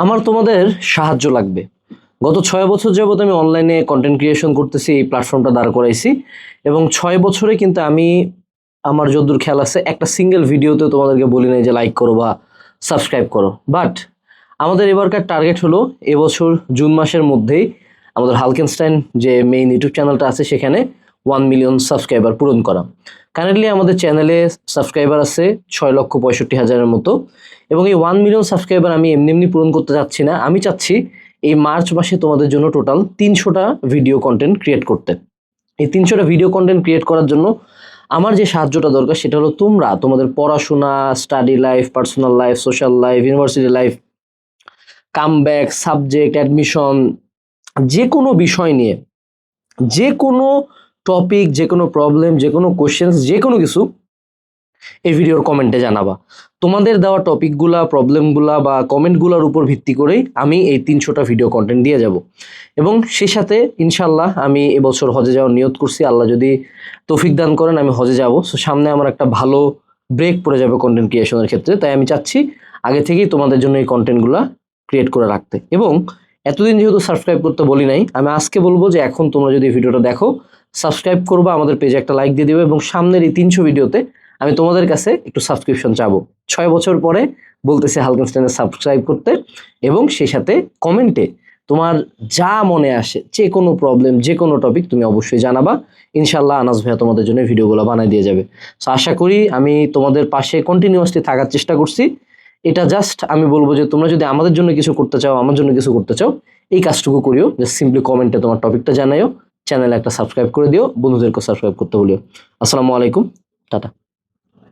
আমার তোমাদের সাহায্য লাগবে। গত ৬ বছর যাবত আমি অনলাইনে কন্টেন্ট ক্রিয়েশন করতেছি, এই প্ল্যাটফর্মটা দাঁড় করাইছি এবং ৬ বছরে কিন্তু আমি আমার যতদূর খেয়াল আছে একটা সিঙ্গেল ভিডিওতে তোমাদেরকে বলি নাই যে লাইক করো বা সাবস্ক্রাইব করো। বাট আমাদের এবারকার টার্গেট হলো এবছর জুন মাসের মধ্যেই আমাদের হালকেনস্টাইন যে মেইন ইউটিউব চ্যানেলটা আছে সেখানে 1 মিলিয়ন সাবস্ক্রাইবার পূরণ করা। কারেন্টলি আমাদের চ্যানেলে সাবস্ক্রাইবার আছে 6,65,000-এর মতো এবং এই 1 মিলিয়ন সাবস্ক্রাইবার আমি এমনি এমনি পূরণ করতে যাচ্ছি না। আমি চাচ্ছি এই মার্চ মাসে তোমাদের জন্য টোটাল 300টা ভিডিও কন্টেন্ট ক্রিয়েট করতে। এই 300টা ভিডিও কন্টেন্ট ক্রিয়েট করার জন্য আমার যে সাহায্যটা দরকার সেটা হলো তোমরা তোমাদের পড়াশোনা, study life, personal life, social life, university life, comeback, subject, admission, যে কোনো বিষয় নিয়ে, যে কোনো টপিক, যে কোনো প্রবলেম, যে কোনো কোয়েশ্চেন্স, যে কোনো কিছু এই ভিডিওর কমেন্টে জানাবা। তোমাদের দেওয়া টপিকগুলা, প্রবলেমগুলা বা কমেন্টগুলোর উপর ভিত্তি করেই আমি এই 300টা ভিডিও কন্টেন্ট দিয়ে যাব এবং সেই সাথে ইনশাল্লাহ আমি এবছর হজে যাওয়ার নিয়ত করছি। আল্লাহ যদি তৌফিক দান করেন আমি হজে যাব। সো সামনে আমার একটা ভালো ব্রেক পড়ে যাবে কন্টেন্ট ক্রিয়েশনের ক্ষেত্রে, তাই আমি চাচ্ছি আগে থেকেই তোমাদের জন্য এই কন্টেন্টগুলো ক্রিয়েট করে রাখতে। এবং এতদিন যেহেতু সাবস্ক্রাইব করতে বলি নাই, আমি আজকে বলবো যে এখন তোমরা যদি ভিডিওটা দেখো সাবস্ক্রাইব করবা, আমাদের পেজে একটা লাইক দিয়ে দিবে এবং সামনের এই 300 ভিডিওতে আমি তোমাদের কাছে একটু সাবস্ক্রিপশন চাবো। 6 বছর পরে বলতেছি হালকেনস্টাইনে সাবস্ক্রাইব করতে এবং সেই সাথে কমেন্টে তোমার যা মনে আসে, যে কোনো প্রবলেম, যে কোনো টপিক তুমি অবশ্যই জানাবা। ইনশাল্লাহ আনাস ভাইয়া তোমাদের জন্য ভিডিওগুলো বানাই দিয়ে যাবে। সো আশা করি আমি তোমাদের পাশে কন্টিনিউয়াসলি থাকার চেষ্টা করছি। এটা জাস্ট আমি বলবো যে তোমরা যদি আমাদের জন্য কিছু করতে চাও, আমার জন্য কিছু করতে চাও, এই কাজটুকু করিও, জাস্ট সিম্পলি কমেন্টে তোমার টপিকটা জানাইও, চ্যানেলে একটা সাবস্ক্রাইব করে দিও, বন্ধুদেরকে সাবস্ক্রাইব করতে বলিও। আসসালামু আলাইকুম, টাটা।